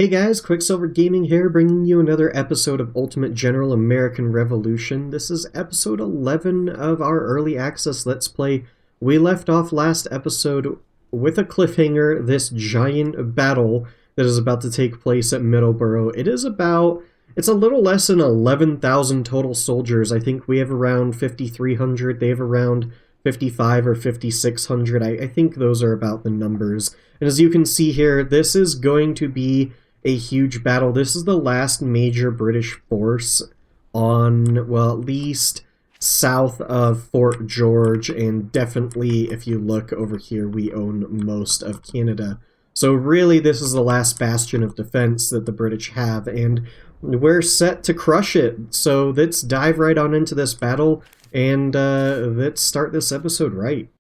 Hey guys, Quicksilver Gaming here, bringing you another episode of Ultimate General American Revolution. This is episode 11 of our early access Let's Play. We left off last episode with a cliffhanger, this giant battle that is about to take place at Middleborough. It's a little less than 11,000 total soldiers. I think we have around 5,300, they have around 55 or 5,600. I think those are about the numbers. And as you can see here, this is going to be a huge battle. This is the last major British force on, well, at least south of Fort George, and definitely if you look over here, we own most of Canada. So really, this is the last bastion of defense that the British have, and we're set to crush it. So let's dive right on into this battle, and let's start this episode right.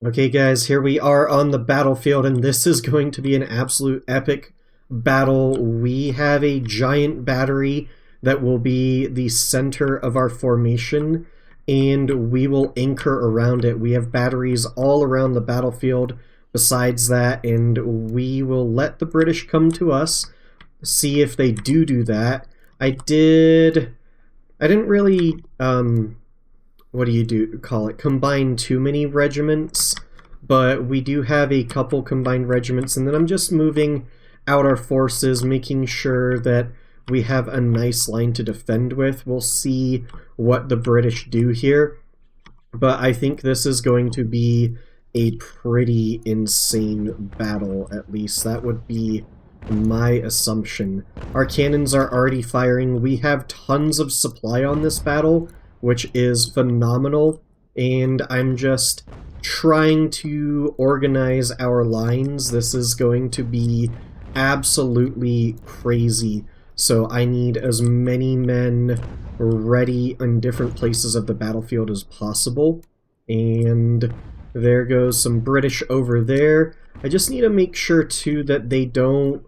Okay guys, here we are on the battlefield, and this is going to be an absolute epic battle. We have a giant battery that will be the center of our formation, and we will anchor around it. We have batteries all around the battlefield besides that, and we will let the British come to us, see if they do that. I didn't really, what do you call it? Combine too many regiments, but we do have a couple combined regiments, and then I'm just moving out our forces, making sure that we have a nice line to defend with. We'll see what the British do here, but I think this is going to be a pretty insane battle. At least that would be my assumption. Our cannons are already firing. We have tons of supply on this battle, which is phenomenal, and I'm just trying to organize our lines. This is going to be absolutely crazy, so I need as many men ready in different places of the battlefield as possible. And there goes some British over there. I just need to make sure too that they don't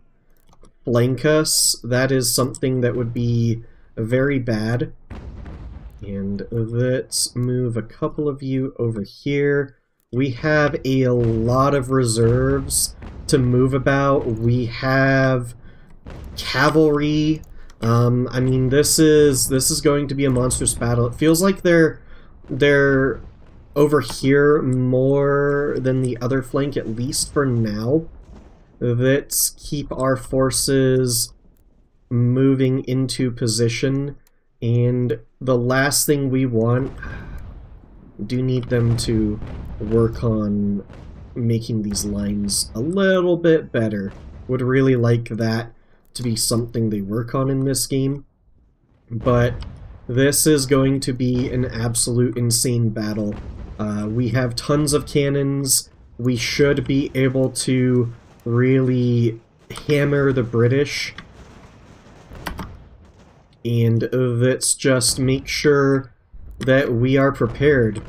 flank us. That is something that would be very bad. And let's move a couple of you over here. We have a lot of reserves to move about. We have cavalry. I mean, this is going to be a monstrous battle. It feels like they're over here more than the other flank, at least for now. Let's keep our forces moving into position, and the last thing we want, do need them to work on making these lines a little bit better. Would really like that to be something they work on in this game. But this is going to be an absolute insane battle. We have tons of cannons. We should be able to really hammer the British. And let's just make sure that we are prepared.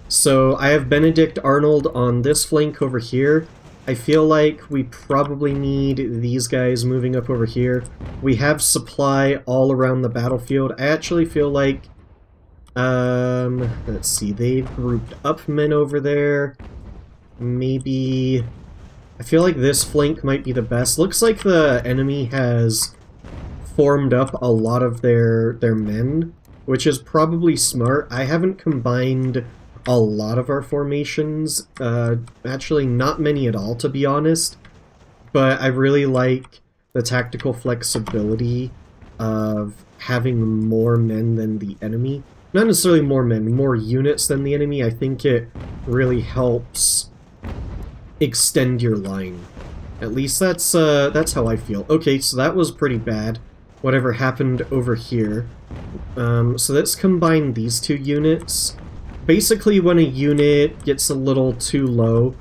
So I have Benedict Arnold on this flank over here. I feel like we probably need these guys moving up over here. We have supply all around the battlefield. I actually feel like, let's see, they've grouped up men over there. Maybe, I feel like this flank might be the best. Looks like the enemy has formed up a lot of their men, which is probably smart. I haven't combined a lot of our formations, actually not many at all, to be honest, but I really like the tactical flexibility of having more men than the enemy. Not necessarily more men, more units than the enemy. I think it really helps extend your line. At least that's how I feel. Okay, so that was pretty bad, whatever happened over here. So let's combine these two units. Basically, when a unit gets a little too low,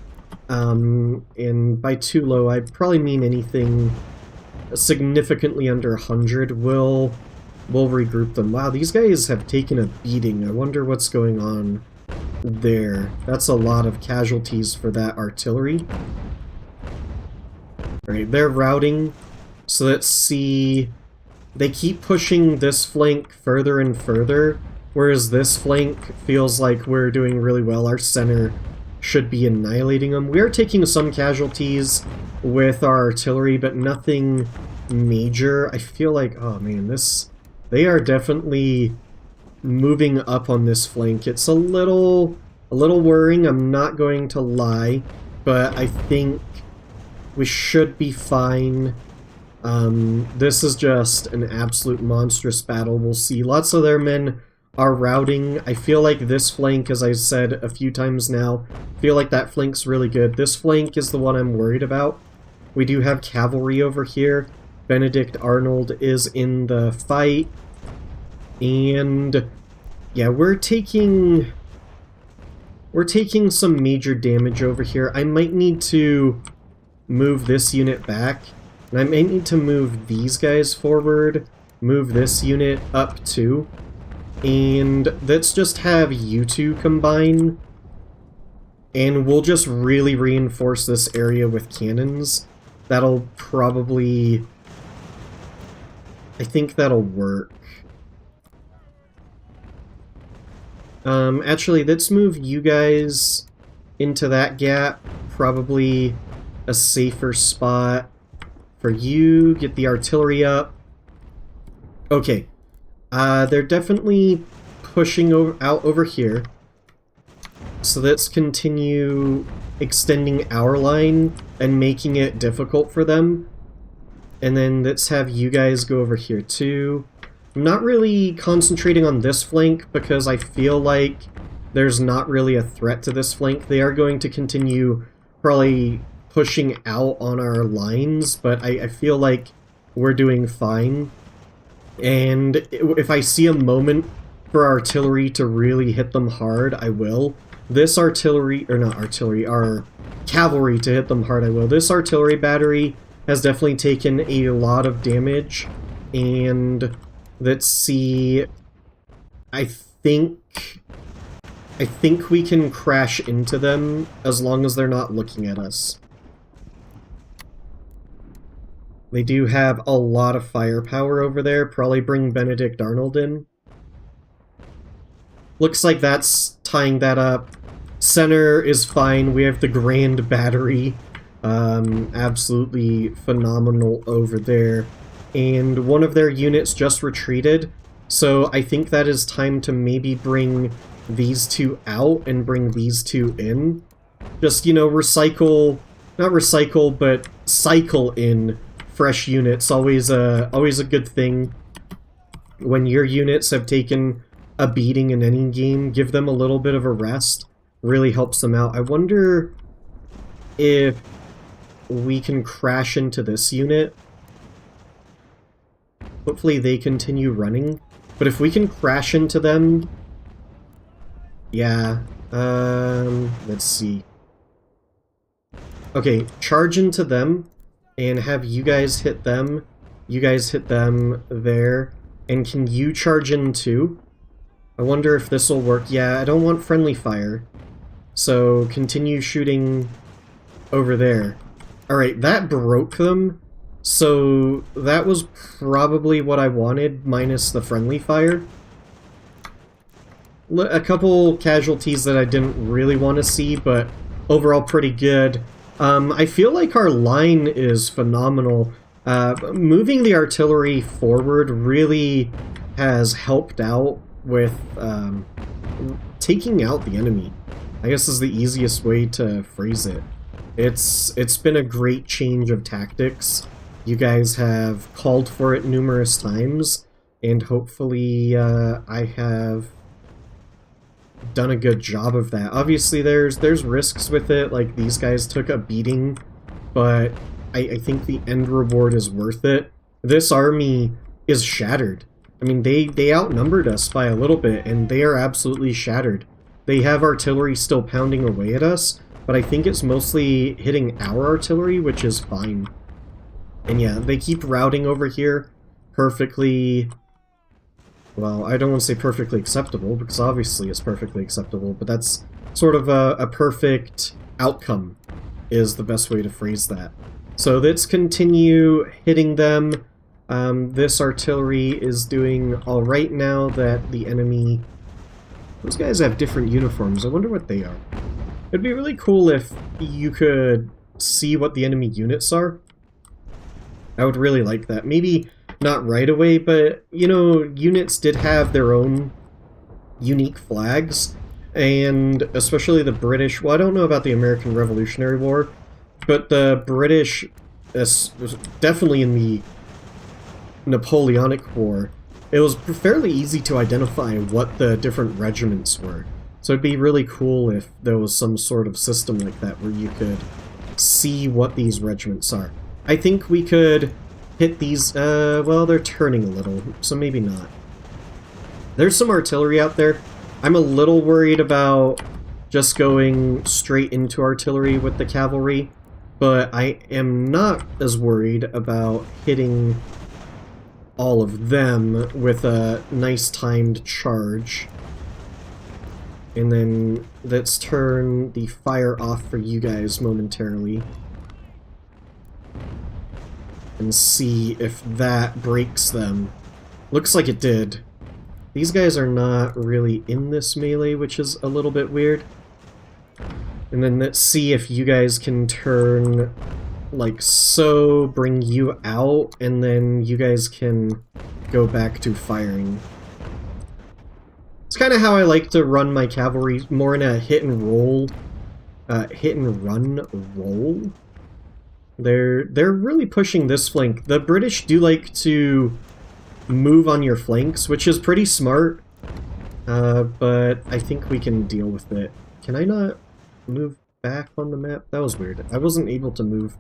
and by too low, I probably mean anything significantly under 100, we'll regroup them. Wow, these guys have taken a beating. I wonder what's going on there. That's a lot of casualties for that artillery. Alright, they're routing, so let's see. They keep pushing this flank further and further, whereas this flank feels like we're doing really well. Our center should be annihilating them. We are taking some casualties with our artillery, but nothing major. I feel like, oh man, they are definitely moving up on this flank. It's a little worrying, I'm not going to lie, but I think we should be fine. This is just an absolute monstrous battle. We'll see. Lots of their men are routing. I feel like this flank, as I said a few times now, feel like that flank's really good. This flank is the one I'm worried about. We do have cavalry over here. Benedict Arnold is in the fight. And yeah, we're taking some major damage over here. I might need to move this unit back. And I may need to move these guys forward, move this unit up too. And let's just have you two combine. And we'll just really reinforce this area with cannons. That'll probably... I think that'll work. Actually, let's move you guys into that gap. Probably a safer spot for you. Get the artillery up. Okay. They're definitely pushing out over here. So let's continue extending our line and making it difficult for them. And then let's have you guys go over here too. I'm not really concentrating on this flank because I feel like there's not really a threat to this flank. They are going to continue probably pushing out on our lines, but I feel like we're doing fine. And if I see a moment for artillery to really hit them hard, I will. This artillery, or not artillery, our cavalry to hit them hard, I will. This artillery battery has definitely taken a lot of damage, and let's see, I think we can crash into them as long as they're not looking at us. They do have a lot of firepower over there. Probably bring Benedict Arnold in. Looks like that's tying that up. Center is fine. We have the Grand Battery. Absolutely phenomenal over there. And one of their units just retreated. So I think that is time to maybe bring these two out and bring these two in. Just, you know, recycle... Not recycle, but cycle in fresh units. Always a good thing. When your units have taken a beating in any game, give them a little bit of a rest. Really helps them out. I wonder if we can crash into this unit. Hopefully they continue running. But if we can crash into them... Yeah. Let's see. Okay, charge into them. And have you guys hit them. You guys hit them there. And can you charge in too? I wonder if this will work. Yeah, I don't want friendly fire. So continue shooting over there. Alright, that broke them. So that was probably what I wanted, minus the friendly fire. A couple casualties that I didn't really want to see, but overall pretty good. I feel like our line is phenomenal. Moving the artillery forward really has helped out with taking out the enemy. I guess is the easiest way to phrase it. It's been a great change of tactics. You guys have called for it numerous times, and hopefully I have done a good job of that. Obviously there's risks with it, like these guys took a beating, but I think the end reward is worth it. This army is shattered. I mean, they outnumbered us by a little bit, and they are absolutely shattered. They have artillery still pounding away at us, but I think it's mostly hitting our artillery, which is fine. And yeah, they keep routing over here perfectly... Well, I don't want to say perfectly acceptable, because obviously it's perfectly acceptable, but that's sort of a perfect outcome, is the best way to phrase that. So let's continue hitting them. This artillery is doing alright now that the enemy... Those guys have different uniforms. I wonder what they are. It'd be really cool if you could see what the enemy units are. I would really like that. Maybe not right away, but, you know, units did have their own unique flags, and especially the British, well, I don't know about the American Revolutionary War, but the British, definitely in the Napoleonic War, it was fairly easy to identify what the different regiments were. So it'd be really cool if there was some sort of system like that where you could see what these regiments are. I think we could hit these, well, they're turning a little, so maybe not. There's some artillery out there. I'm a little worried about just going straight into artillery with the cavalry, but I am not as worried about hitting all of them with a nice timed charge. And then let's turn the fire off for you guys momentarily and see if that breaks them. Looks like it did. These guys are not really in this melee, which is a little bit weird. And then let's see if you guys can turn like so, bring you out, and then you guys can go back to firing. It's kind of how I like to run my cavalry, more in a hit and run roll. They're really pushing this flank. The British do like to move on your flanks, which is pretty smart, but I think we can deal with it. Can I not move back on the map? That was weird. I wasn't able to move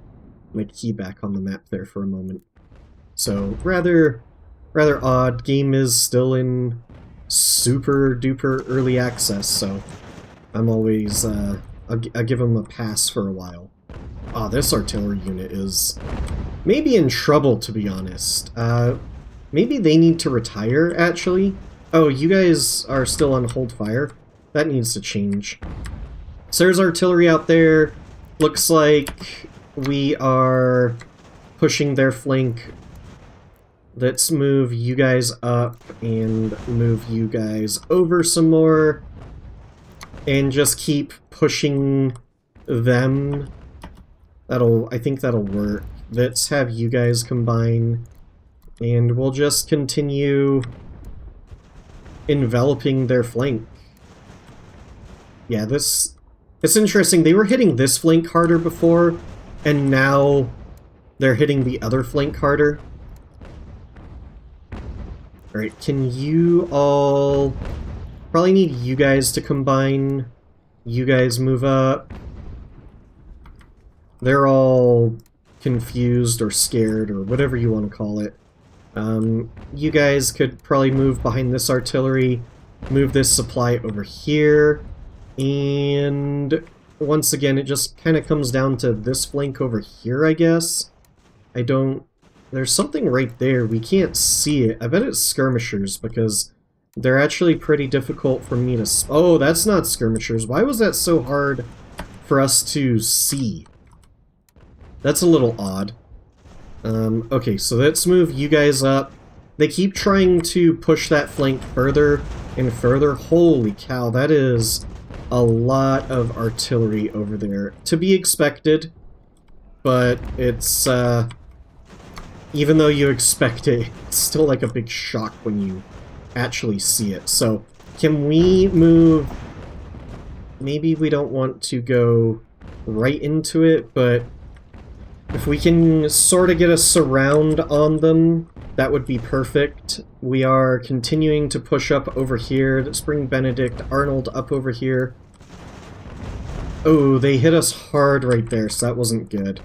my key back on the map there for a moment. So, rather odd. Game is still in super duper early access, so I'm always, I'll give them a pass for a while. Ah, this artillery unit is maybe in trouble, to be honest. Maybe they need to retire, actually. Oh, you guys are still on hold fire? That needs to change. So there's artillery out there. Looks like we are pushing their flank. Let's move you guys up and move you guys over some more. And just keep pushing them. I think that'll work. Let's have you guys combine. And we'll just continue enveloping their flank. Yeah, it's interesting. They were hitting this flank harder before, and now they're hitting the other flank harder. Alright, can you all... Probably need you guys to combine. You guys move up. They're all confused or scared or whatever you want to call it. You guys could probably move behind this artillery, move this supply over here, and once again it just kind of comes down to this flank over here, I guess. There's something right there, we can't see it. I bet it's skirmishers, because they're actually pretty difficult for me to... Oh, that's not skirmishers. Why was that so hard for us to see? That's a little odd. Okay, so let's move you guys up. They keep trying to push that flank further and further. Holy cow, that is a lot of artillery over there. To be expected, but it's, even though you expect it, it's still like a big shock when you actually see it. So, can we move... Maybe we don't want to go right into it, but if we can sort of get a surround on them, that would be perfect. We are continuing to push up over here. Let's bring Benedict Arnold up over here. Oh, they hit us hard right there, so that wasn't good.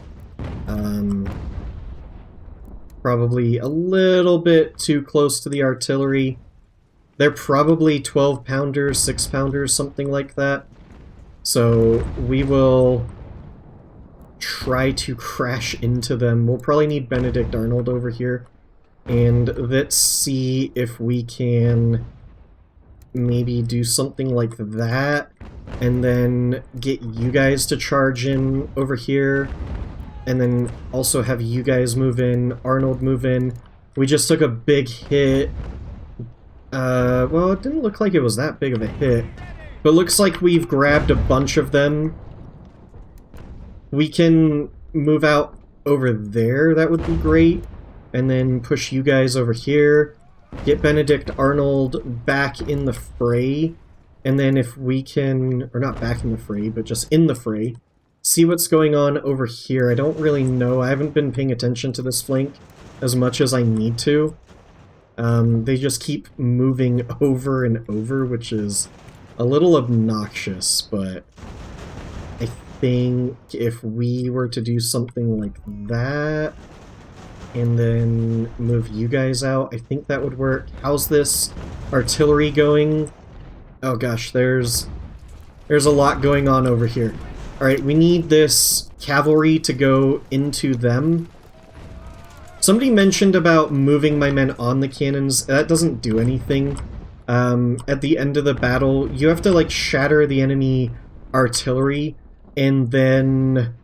Probably a little bit too close to the artillery. They're probably 12-pounders, 6-pounders, something like that. So we will try to crash into them. We'll probably need Benedict Arnold over here. And let's see if we can maybe do something like that. And then get you guys to charge in over here. And then also have you guys move in, Arnold move in. We just took a big hit. Well, it didn't look like it was that big of a hit. But looks like we've grabbed a bunch of them. We can move out over there, that would be great. And then push you guys over here. Get Benedict Arnold back in the fray. And then if we can, or not back in the fray, but just in the fray, see what's going on over here. I don't really know. I haven't been paying attention to this flank as much as I need to. They just keep moving over and over, which is a little obnoxious, but I think if we were to do something like that, and then move you guys out, I think that would work. How's this artillery going? Oh gosh, there's a lot going on over here. Alright, we need this cavalry to go into them. Somebody mentioned about moving my men on the cannons. That doesn't do anything. At the end of the battle, you have to, like, shatter the enemy artillery, and then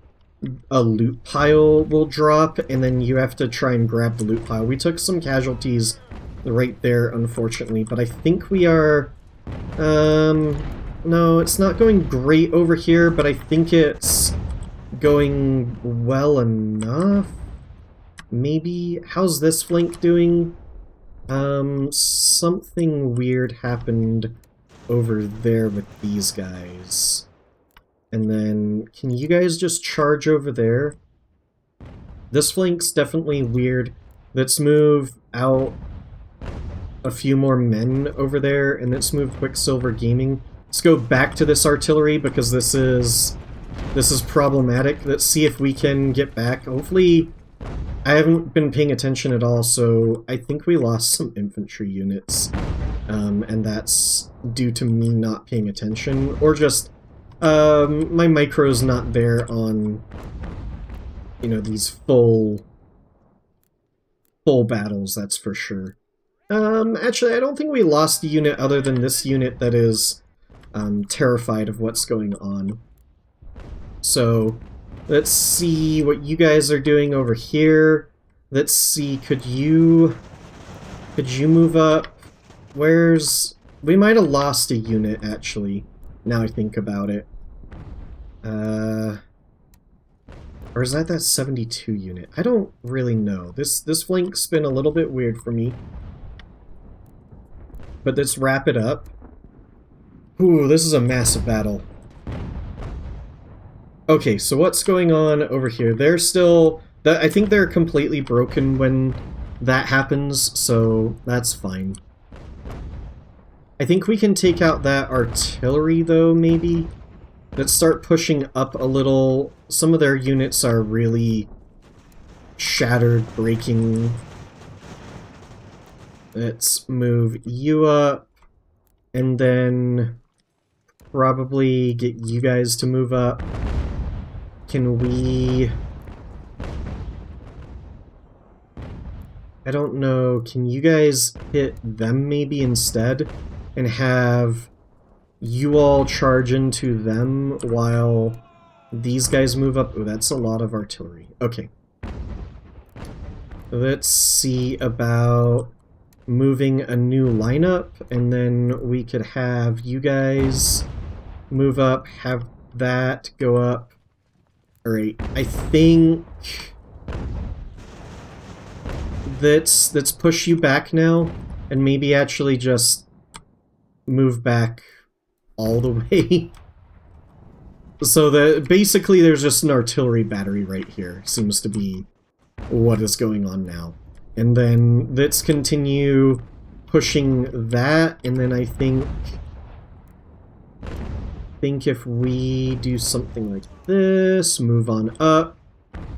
a loot pile will drop, and then you have to try and grab the loot pile. We took some casualties right there, unfortunately, but I think we are... no, it's not going great over here, but I think it's going well enough. Maybe. How's this flank doing? Something weird happened over there with these guys. And then, can you guys just charge over there? This flank's definitely weird. Let's move out a few more men over there, and let's move Quicksilver Gaming. Let's go back to this artillery, because this is problematic. Let's see if we can get back. Hopefully, I haven't been paying attention at all, so I think we lost some infantry units. And that's due to me not paying attention, or just my micro's not there on, you know, these full battles, that's for sure. Actually, I don't think we lost a unit other than this unit that is terrified of what's going on. So, let's see what you guys are doing over here. Let's see, could you move up? We might have lost a unit, actually, now I think about it. Or is that 72 unit? I don't really know. This flank's been a little bit weird for me. But let's wrap it up. Ooh, this is a massive battle. Okay, so what's going on over here? They're still... I think they're completely broken when that happens, so that's fine. I think we can take out that artillery, though, maybe? Let's start pushing up a little. Some of their units are really shattered, breaking. Let's move you up, and then probably get you guys to move up. Can we... I don't know, can you guys hit them maybe instead? And have you all charge into them while these guys move up? Oh, that's a lot of artillery. Okay. Let's see about moving a new lineup, and then we could have you guys move up, have that go up. Alright, I think... Let's push you back now, and maybe actually just move back all the way. So basically there's just an artillery battery right here, seems to be what is going on now. And then let's continue pushing that, and then I think if we do something like this, move on up.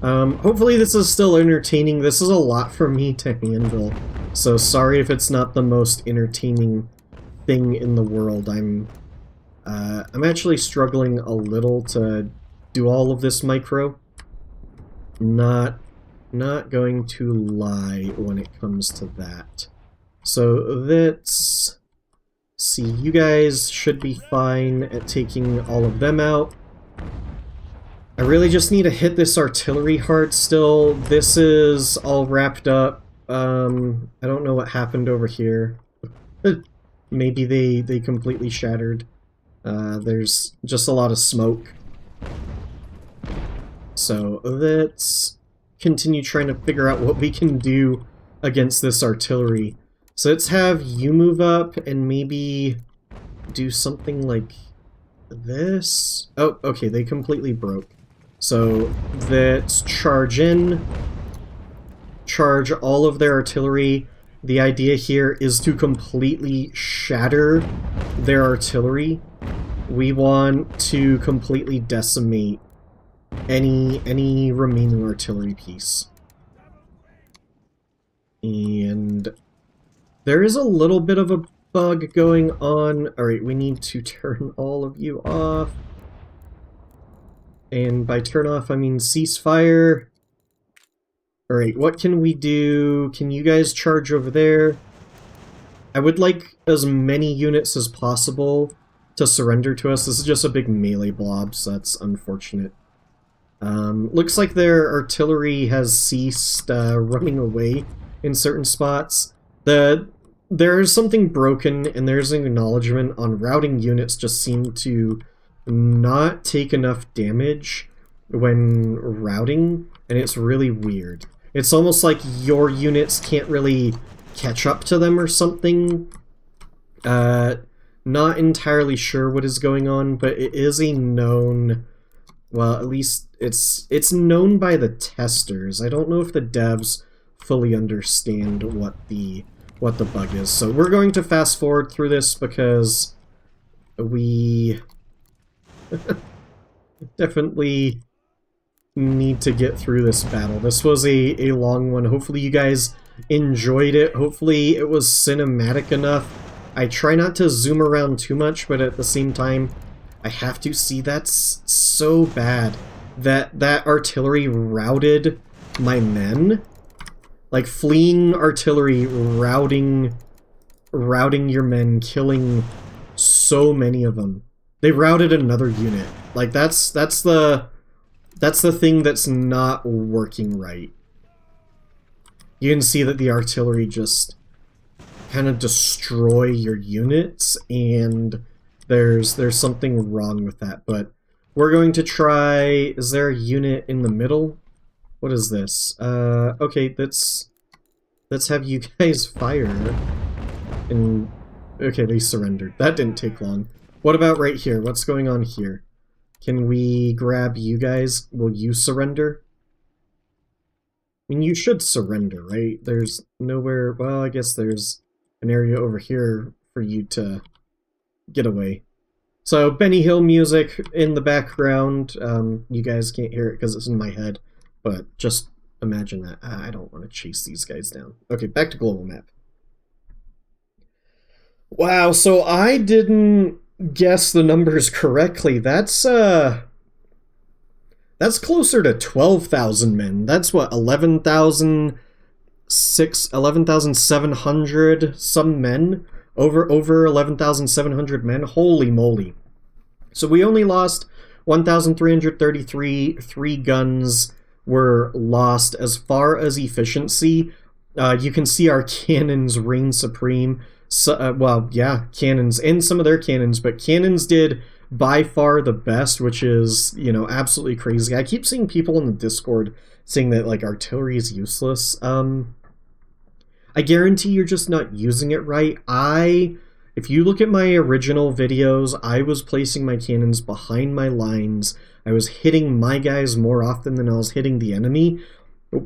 Hopefully this is still entertaining. This is a lot for me to handle, so sorry if it's not the most entertaining thing in the world. I'm actually struggling a little to do all of this micro. Not going to lie when it comes to that. So let's see, you guys should be fine at taking all of them out. I really just need to hit this artillery hard still. This is all wrapped up. I don't know what happened over here. Maybe they completely shattered. There's just a lot of smoke. So let's continue trying to figure out what we can do against this artillery. So let's have you move up and maybe do something like this. Oh, okay, they completely broke. So let's charge in, charge all of their artillery. The idea here is to completely shatter their artillery. We want to completely decimate any remaining artillery piece. And there is a little bit of a bug going on. Alright, we need to turn all of you off. And by turn off, I mean ceasefire. Alright, what can we do? Can you guys charge over there? I would like as many units as possible to surrender to us. This is just a big melee blob, so that's unfortunate. Looks like their artillery has ceased running away in certain spots. There's something broken, and there's an acknowledgement on routing units just seem to not take enough damage when routing, and it's really weird. It's almost like your units can't really catch up to them or something. Not entirely sure what is going on, but it is a known... Well, at least it's known by the testers. I don't know if the devs fully understand what the bug is. So we're going to fast forward through this because we definitely need to get through this battle. This was a long one. Hopefully you guys enjoyed it. Hopefully it was cinematic enough. I try not to zoom around too much, but at the same time, I have to see that's so bad that that artillery routed my men. Like fleeing artillery routing your men, killing so many of them. They routed another unit. Like that's the thing that's not working right. You can see that the artillery just kind of destroy your units, and there's something wrong with that. But we're going to try... Is there a unit in the middle? What is this? Okay, let's have you guys fire. And okay, they surrendered. That didn't take long. What about right here? What's going on here? Can we grab you guys? Will you surrender? I mean, you should surrender, right? There's nowhere... Well, I guess there's an area over here for you to get away. So, Benny Hill music in the background. You guys can't hear it because it's in my head, but just imagine that. I don't want to chase these guys down. Okay, back to global map. Wow, so I didn't guess the numbers correctly. That's closer to 12,000 men. That's what, 11,700 some men? Over 11,700 men? Holy moly. So we only lost 1,333. 3 guns were lost. As far as efficiency, you can see our cannons reign supreme. So, well, yeah, cannons and some of their cannons, but cannons did by far the best, which is, you know, absolutely crazy. I keep seeing people in the Discord saying that, like, artillery is useless. I guarantee you're just not using it right. If you look at my original videos, I was placing my cannons behind my lines. I was hitting my guys more often than I was hitting the enemy.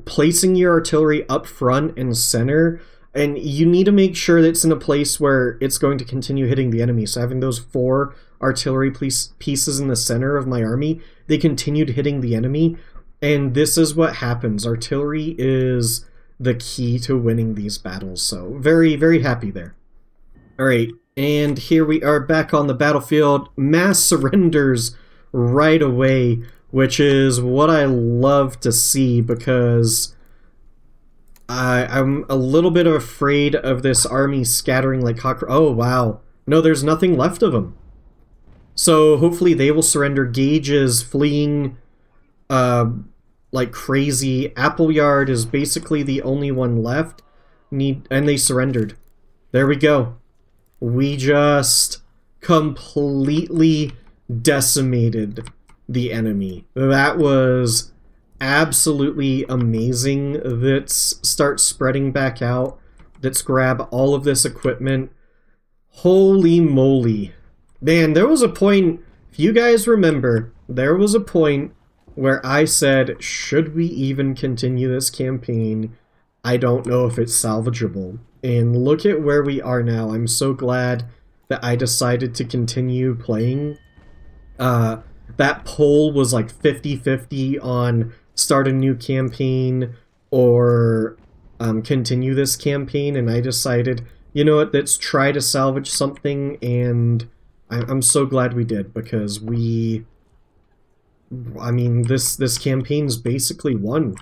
Placing your artillery up front and center, and you need to make sure that it's in a place where it's going to continue hitting the enemy. So having those 4 artillery pieces in the center of my army, they continued hitting the enemy, and this is what happens. Artillery is the key to winning these battles, so very, very happy there. Alright, and here we are back on the battlefield. Mass surrenders right away, which is what I love to see, because I'm a little bit afraid of this army scattering like cockroaches. Oh, wow. No, there's nothing left of them. So hopefully they will surrender. Gage is fleeing like crazy. Appleyard is basically the only one left. And they surrendered. There we go. We just completely decimated the enemy. That was absolutely amazing. Let's start spreading back out. Let's grab all of this equipment. Holy moly. Man, there was a point, if you guys remember, there was a point where I said, should we even continue this campaign? I don't know if it's salvageable. And look at where we are now. I'm so glad that I decided to continue playing. That poll was like 50-50 on start a new campaign or continue this campaign, and I decided, you know what, let's try to salvage something, and I'm so glad we did, because this campaign's basically won.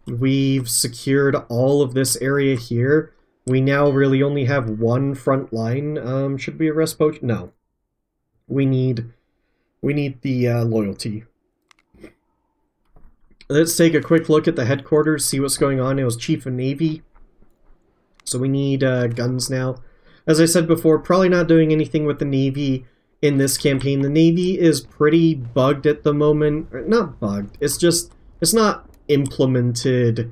We've secured all of this area here. We now really only have one front line. Should we arrest poach? No. We need the loyalty. Let's take a quick look at the headquarters, see what's going on. It was Chief of Navy. So we need guns now. As I said before, probably not doing anything with the Navy in this campaign. The Navy is pretty bugged at the moment. Not bugged. It's not implemented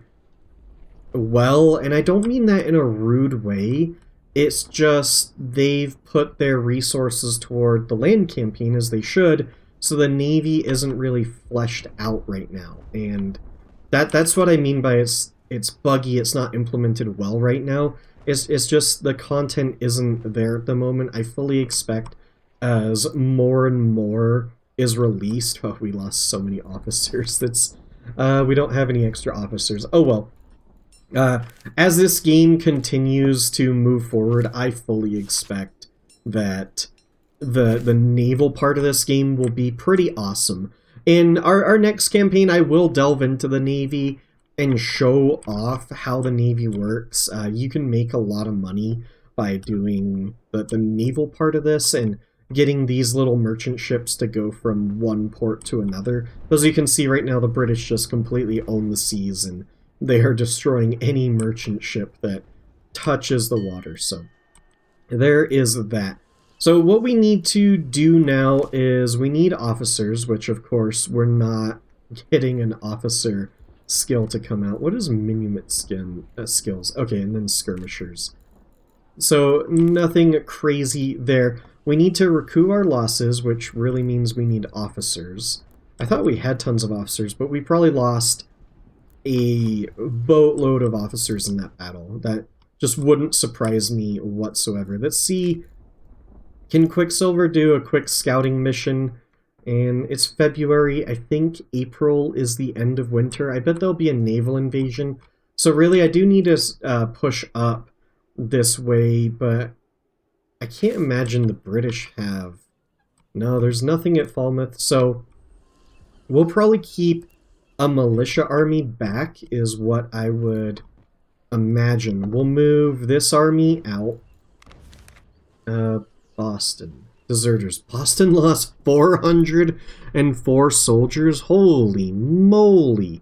well, and I don't mean that in a rude way. It's just they've put their resources toward the land campaign as they should, so the Navy isn't really fleshed out right now. And that's what I mean by it's buggy, it's not implemented well right now. It's just the content isn't there at the moment. I fully expect as more and more is released. Oh, we lost so many officers. We don't have any extra officers. Oh well. As this game continues to move forward, I fully expect that the naval part of this game will be pretty awesome. In our next campaign, I will delve into the Navy and show off how the Navy works. You can make a lot of money by doing the naval part of this and getting these little merchant ships to go from one port to another. As you can see right now, the British just completely own the seas, and they are destroying any merchant ship that touches the water. So there is that. So what we need to do now is we need officers, which of course we're not getting an officer skill to come out. What is minumet skills? Okay, and then skirmishers. So nothing crazy there. We need to recoup our losses, which really means we need officers. I thought we had tons of officers, but we probably lost a boatload of officers in that battle. That just wouldn't surprise me whatsoever. Let's see, can Quicksilver do a quick scouting mission? And it's February. I think April is the end of winter. I bet there'll be a naval invasion. So really, I do need to push up this way, but I can't imagine the British have. No, there's nothing at Falmouth, so we'll probably keep a militia army back, is what I would imagine. We'll move this army out. Boston. Deserters. Boston lost 404 soldiers. Holy moly.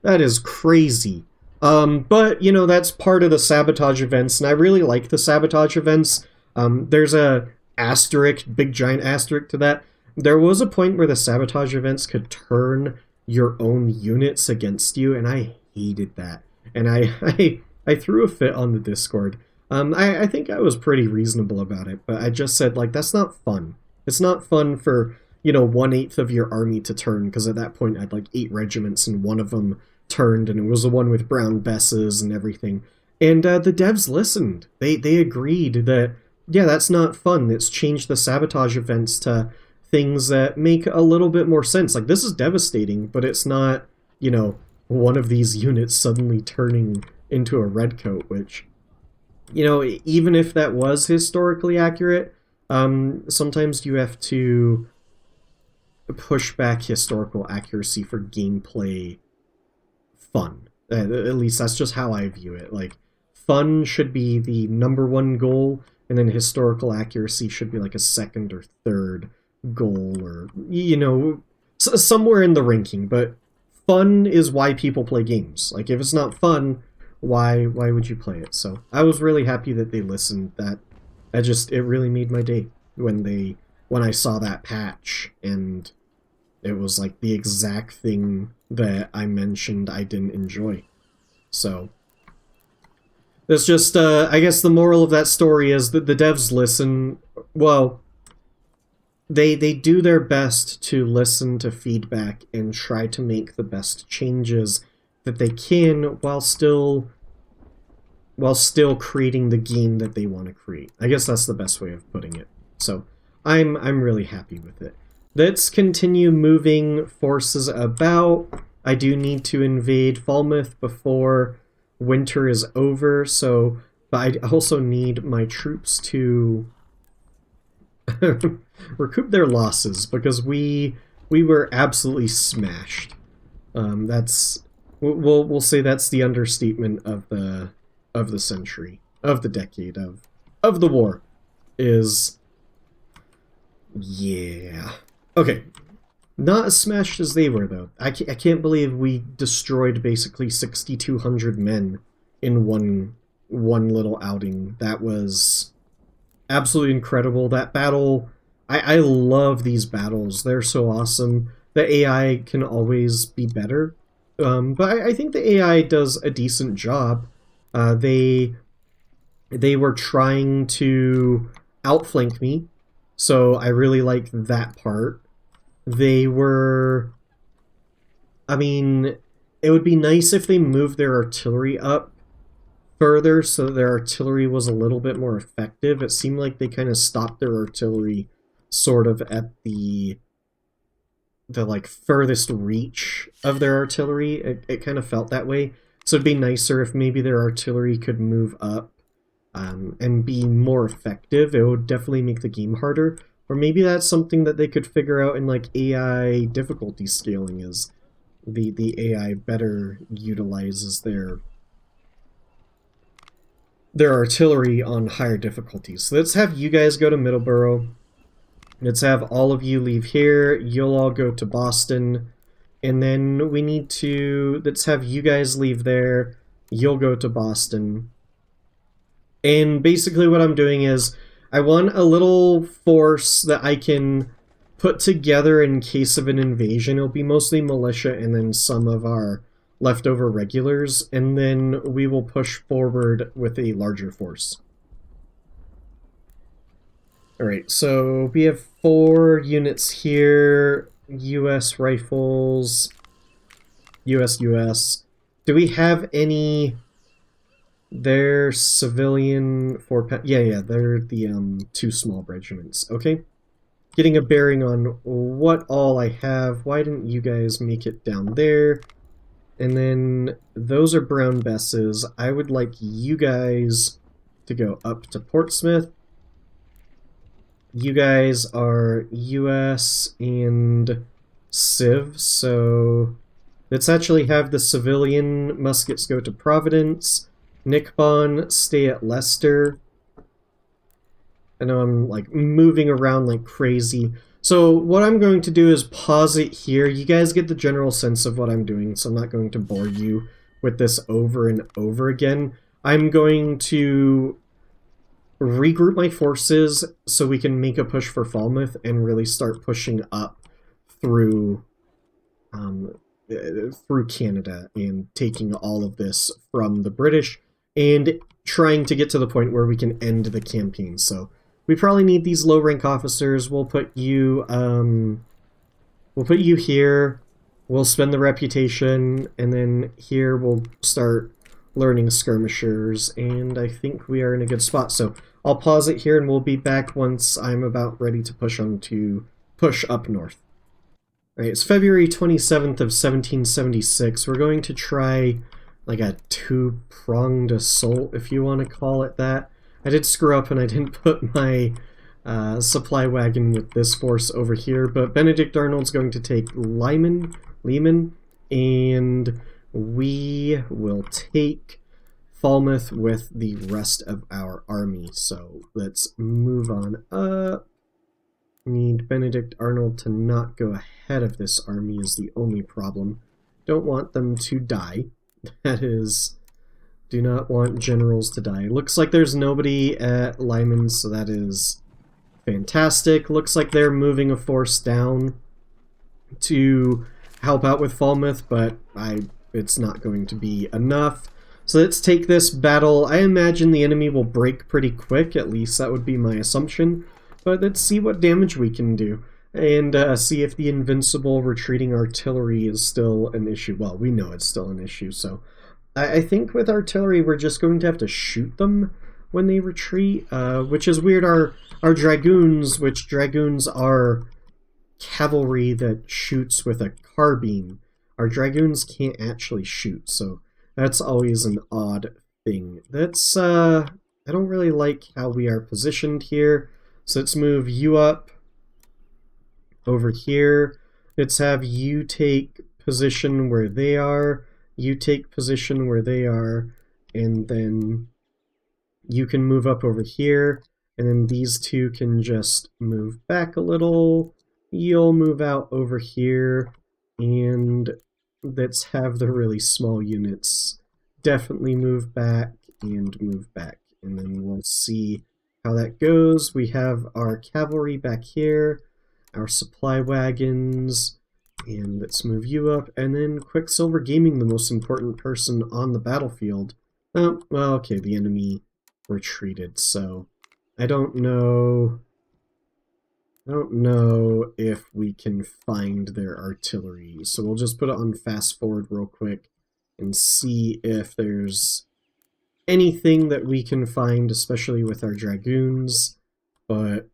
That is crazy. But, you know, that's part of the sabotage events, and I really like the sabotage events. There's a asterisk, big giant asterisk to that. There was a point where the sabotage events could turn your own units against you, and I hated that. And I threw a fit on the Discord. I think I was pretty reasonable about it, but I just said, like, that's not fun. It's not fun for, you know, 1/8 of your army to turn, because at that point I had like 8 regiments and one of them turned, and it was the one with brown besses and everything. And the devs listened. They agreed that, yeah, that's not fun. It's changed the sabotage events to things that make a little bit more sense. Like, this is devastating, but it's not, you know, one of these units suddenly turning into a redcoat, which, you know, even if that was historically accurate, sometimes you have to push back historical accuracy for gameplay fun. At least that's just how I view it. Like, fun should be the #1 goal, and then historical accuracy should be like a second or third goal, or, you know, somewhere in the ranking. But fun is why people play games. Like, if it's not fun, why would you play it? So I was really happy that they listened. It really made my day when I saw that patch, and It was like the exact thing that I mentioned I didn't enjoy. So it's just, I guess the moral of that story is that the devs listen. Well, they do their best to listen to feedback and try to make the best changes that they can while still creating the game that they want to create. I guess that's the best way of putting it. So I'm really happy with it. Let's continue moving forces about. I do need to invade Falmouth before winter is over, so but I also need my troops to recoup their losses because we were absolutely smashed. That's we'll say that's the understatement of the century, of the decade, of the war. Is yeah. Okay. Not as smashed as they were, though. I can't believe we destroyed basically 6,200 men in one little outing. That was absolutely incredible. That battle, I love these battles. They're so awesome. The AI can always be better, but I think the AI does a decent job. They were trying to outflank me, so I really like that part. They were... I mean, it would be nice if they moved their artillery up further so that their artillery was a little bit more effective. It seemed like they kind of stopped their artillery sort of at the like furthest reach of their artillery. It kind of felt that way. So it'd be nicer if maybe their artillery could move up and be more effective. It would definitely make the game harder. Or maybe that's something that they could figure out in like AI difficulty scaling, is the AI better utilizes their artillery on higher difficulties. So let's have you guys go to Middleborough. Let's have all of you leave here. You'll all go to Boston. And then we need to... let's have you guys leave there. You'll go to Boston. And basically what I'm doing is I want a little force that I can put together in case of an invasion. It'll be mostly militia and then some of our leftover regulars, and then we will push forward with a larger force. Alright, so we have 4 units here. US rifles. US. Do we have any... they're civilian 4... yeah, they're the 2 small regiments. Okay. Getting a bearing on what all I have. Why didn't you guys make it down there? And then those are Brown Besses. I would like you guys to go up to Portsmouth. You guys are US and Civ, so let's actually have the civilian muskets go to Providence. Nickbon, stay at Leicester. I know I'm like moving around like crazy. So what I'm going to do is pause it here. You guys get the general sense of what I'm doing, so I'm not going to bore you with this over and over again. I'm going to regroup my forces so we can make a push for Falmouth and really start pushing up through Canada and taking all of this from the British and trying to get to the point where we can end the campaign. So we probably need these low-rank officers. We'll put you here. We'll spend the reputation, and then here we'll start learning skirmishers, and I think we are in a good spot. So I'll pause it here, and we'll be back once I'm about ready to push up north. All right, it's February 27th of 1776. We're going to try like a 2-pronged assault, if you want to call it that. I did screw up and I didn't put my supply wagon with this force over here, but Benedict Arnold's going to take Lehman, and we will take Falmouth with the rest of our army. So let's move on up. Need Benedict Arnold to not go ahead of this army is the only problem. Don't want them to die. That is... do not want generals to die. Looks like there's nobody at Lyman, so that is fantastic. Looks like they're moving a force down. to help out with Falmouth, but it's not going to be enough. So let's take this battle. I imagine the enemy will break pretty quick, at least that would be my assumption. But let's see what damage we can do, and see if the invincible retreating artillery is still an issue. Well, we know it's still an issue, so I think with artillery we're just going to have to shoot them when they retreat, which is weird. Our dragoons, which dragoons are cavalry that shoots with a carbine, our dragoons can't actually shoot, so that's always an odd thing. That's, I don't really like how we are positioned here. So let's move you up over here. Let's have you take position where they are. You take position where they are. And then you can move up over here. And then these two can just move back a little. You'll move out over here. And let's have the really small units definitely move back and move back. And then we'll see how that goes. We have our cavalry back here, our supply wagons, and let's move you up. And then Quicksilver Gaming, the most important person on the battlefield. Oh, well, okay, the enemy retreated, so I don't know if we can find their artillery. So we'll just put it on fast forward real quick and see if there's anything that we can find, especially with our dragoons, but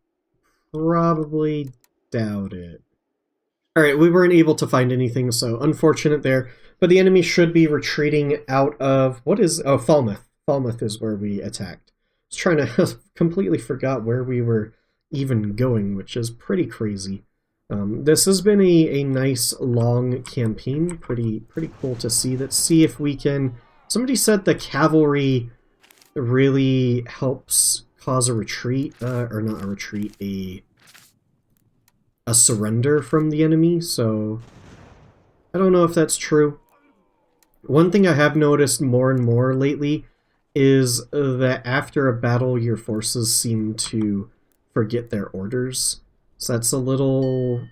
probably doubt it. Alright, we weren't able to find anything, so unfortunate there. But the enemy should be retreating out of, what is, oh, Falmouth. Falmouth is where we attacked. I was trying to, completely forgot where we were even going, which is pretty crazy. This has been a nice, long campaign. Pretty cool to see. Let's see if we can... Somebody said the cavalry really helps cause a retreat, or not a retreat, a surrender from the enemy, so I don't know if that's true. One thing I have noticed more and more lately is that after a battle, your forces seem to forget their orders. So that's a little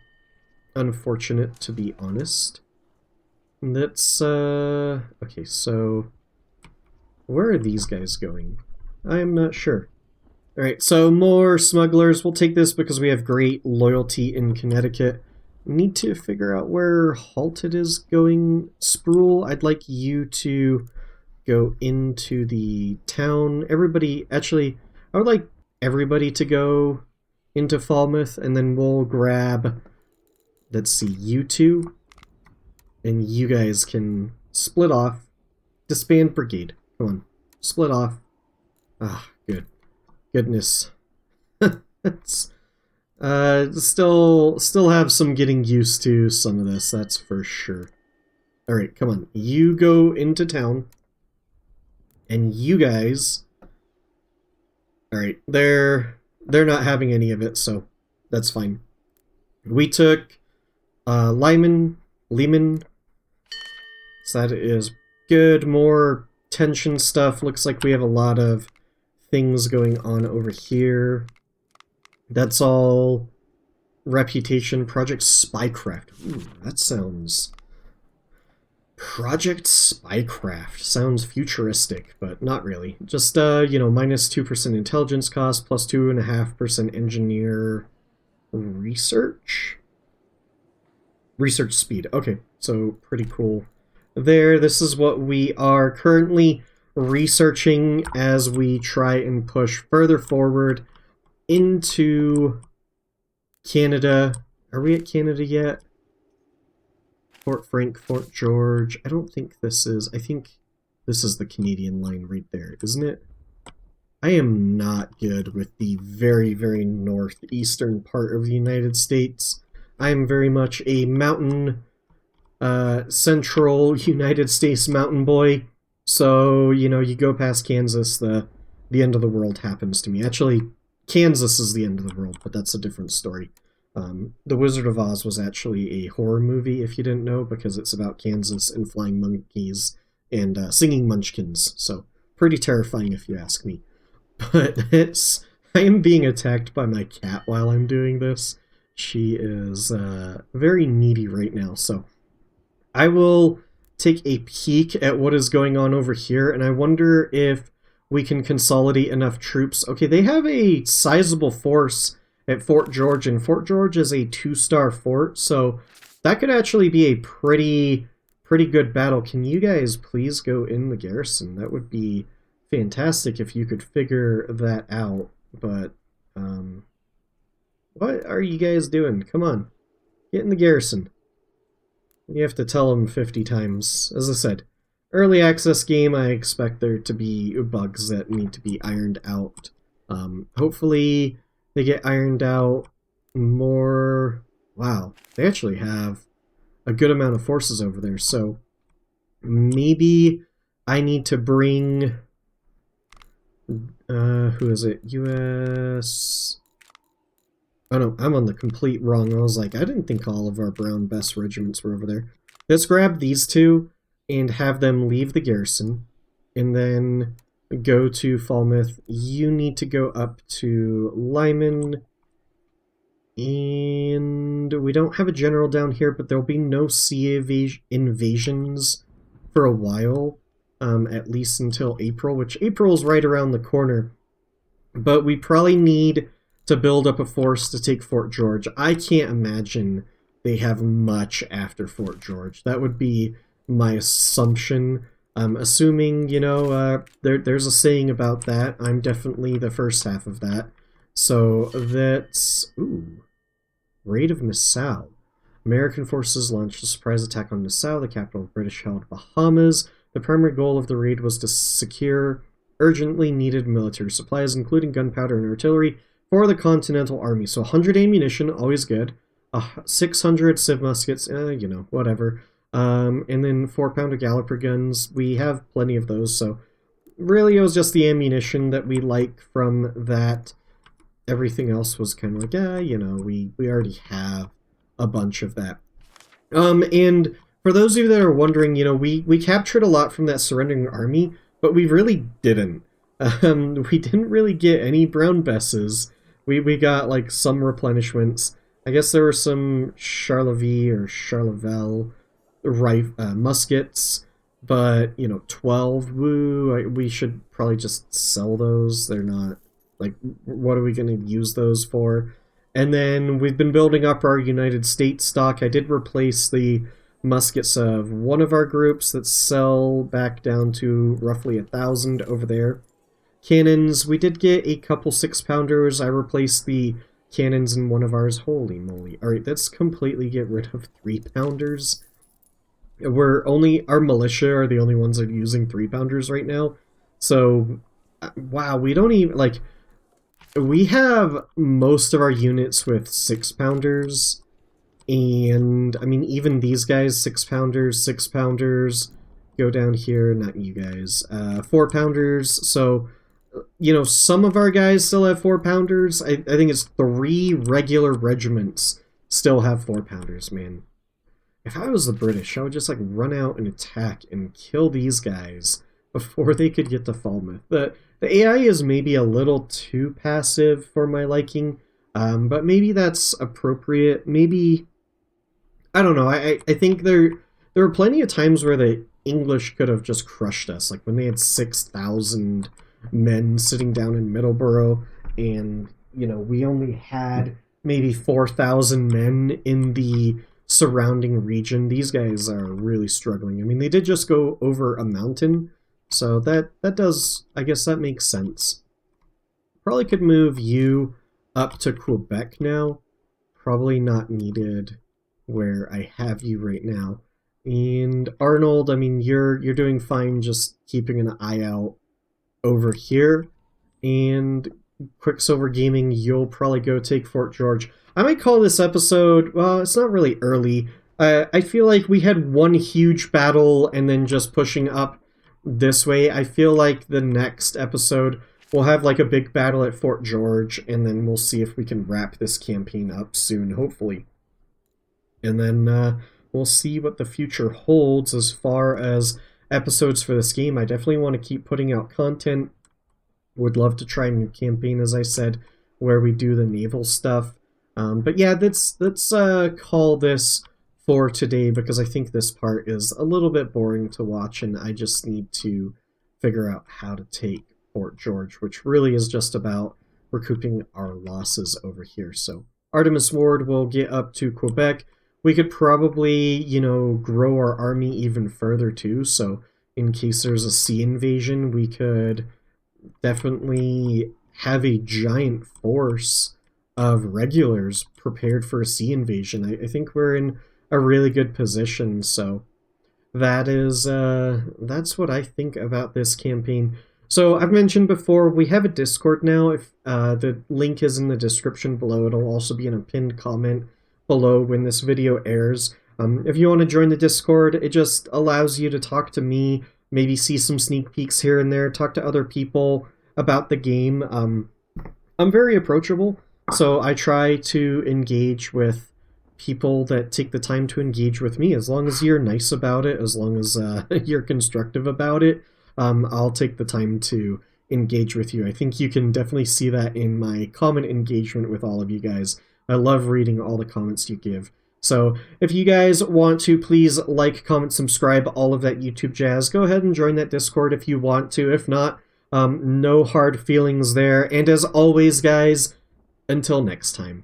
unfortunate, to be honest. That's, okay, so where are these guys going? I am not sure. Alright, so more smugglers. We'll take this because we have great loyalty in Connecticut. Need to figure out where Halted is going. Sproul, I'd like you to go into the town. Everybody, actually, I would like everybody to go into Falmouth, and then we'll grab, let's see, you two, and you guys can split off. Disband brigade. Come on, split off. Ah, good. Goodness. It's, still have some getting used to some of this, that's for sure. Alright, come on. You go into town. And you guys... Alright, they're not having any of it, so that's fine. We took Lehman. So that is good. More tension stuff. Looks like we have a lot of things going on over here. That's all reputation. Project Spycraft. Ooh, that sounds... Project Spycraft. Sounds futuristic, but not really. Just, you know, minus 2% intelligence cost, plus 2.5% engineer research? Research speed. Okay, so pretty cool there. This is what we are currently researching as we try and push further forward into Canada. Are we at Canada yet? Fort Frank, Fort George. I don't think this is... I think this is the Canadian line right there, isn't it? I am not good with the very, very northeastern part of the United States. I am very much a mountain, central United States mountain boy. So, you know, you go past Kansas, the end of the world happens to me. Actually, Kansas is the end of the world, but that's a different story. The Wizard of Oz was actually a horror movie, if you didn't know, because it's about Kansas and flying monkeys and singing munchkins. So, pretty terrifying if you ask me. But I am being attacked by my cat while I'm doing this. She is very needy right now, so I will take a peek at what is going on over here, and I wonder if we can consolidate enough troops. Okay, they have a sizable force at Fort George, and Fort George is a 2-star fort, so that could actually be a pretty good battle. Can you guys please go in the garrison? That would be fantastic if you could figure that out, but what are you guys doing? Come on, get in the garrison. You have to tell them 50 times. As I said, early access game, I expect there to be bugs that need to be ironed out. Hopefully they get ironed out more. Wow, they actually have a good amount of forces over there, so maybe I need to bring who is it? US. Oh no, I'm on the complete wrong. I was like, I didn't think all of our Brown Bess regiments were over there. Let's grab these two and have them leave the garrison, and then go to Falmouth. You need to go up to Lyman, and we don't have a general down here, but there'll be no sea invasions for a while, at least until April, which April is right around the corner. But we probably need to build up a force to take Fort George. I can't imagine they have much after Fort George. That would be my assumption. Assuming, you know, there's a saying about that. I'm definitely the first half of that. So that's... Ooh. Raid of Nassau. American forces launched a surprise attack on Nassau, the capital of British-held Bahamas. The primary goal of the raid was to secure urgently needed military supplies, including gunpowder and artillery, for the Continental Army. So 100 ammunition, always good. 600 civ muskets, you know, whatever. And then 4-pounder Galloper guns. We have plenty of those, so really it was just the ammunition that we like from that. Everything else was kind of like, yeah, you know, we already have a bunch of that. And for those of you that are wondering, you know, we captured a lot from that surrendering army, but we really didn't. We didn't really get any Brown Besses. We got, like, some replenishments. I guess there were some Charleville or Charleville muskets, but, you know, 12, woo, we should probably just sell those. They're not, like, what are we going to use those for? And then we've been building up our United States stock. I did replace the muskets of one of our groups that sell back down to roughly 1,000 over there. Cannons, we did get a couple 6-pounders. I replaced the cannons in one of ours. Holy moly. Alright, let's completely get rid of 3-pounders. Our militia are the only ones that are using 3-pounders right now. So, wow, we don't even, like, we have most of our units with 6-pounders. And, I mean, even these guys, 6-pounders, 6-pounders, go down here, not you guys, 4-pounders, so, you know, some of our guys still have 4-pounders. I think it's 3 regular regiments still have 4-pounders, man. If I was the British, I would just, like, run out and attack and kill these guys before they could get to Falmouth. The AI is maybe a little too passive for my liking, but maybe that's appropriate. Maybe, I don't know, I think there were plenty of times where the English could have just crushed us, like when they had 6,000 men sitting down in Middleborough, and, you know, we only had maybe 4,000 men in the surrounding region. These guys are really struggling. I mean, they did just go over a mountain, so that does, I guess that makes sense. Probably could move you up to Quebec now. Probably not needed where I have you right now. And Arnold, I mean, you're doing fine just keeping an eye out over here. And Quicksilver Gaming, you'll probably go take Fort George. I might call this episode, well, it's not really early. I feel like we had one huge battle and then just pushing up this way. I feel like the next episode we'll have like a big battle at Fort George, and then we'll see if we can wrap this campaign up soon, hopefully. And then we'll see what the future holds as far as episodes for this game. I definitely want to keep putting out content. Would love to try a new campaign, as I said, where we do the naval stuff. But yeah, let's call this for today, because I think this part is a little bit boring to watch, and I just need to figure out how to take Fort George, which really is just about recouping our losses over here. So Artemis Ward will get up to Quebec. We could probably, grow our army even further too, so in case there's a sea invasion, we could definitely have a giant force of regulars prepared for a sea invasion. I think we're in a really good position, so that's what I think about this campaign. So I've mentioned before, we have a Discord now. If the link is in the description below, it'll also be in a pinned comment below when this video airs. If you want to join the Discord, it just allows you to talk to me, maybe see some sneak peeks here and there, talk to other people about the game. I'm very approachable, so I try to engage with people that take the time to engage with me. As long as you're nice about it, as long as you're constructive about it, I'll take the time to engage with you. I think you can definitely see that in my comment engagement with all of you guys. I love reading all the comments you give. So if you guys want to, please like, comment, subscribe, all of that YouTube jazz. Go ahead and join that Discord if you want to. If not, no hard feelings there. And as always, guys, until next time.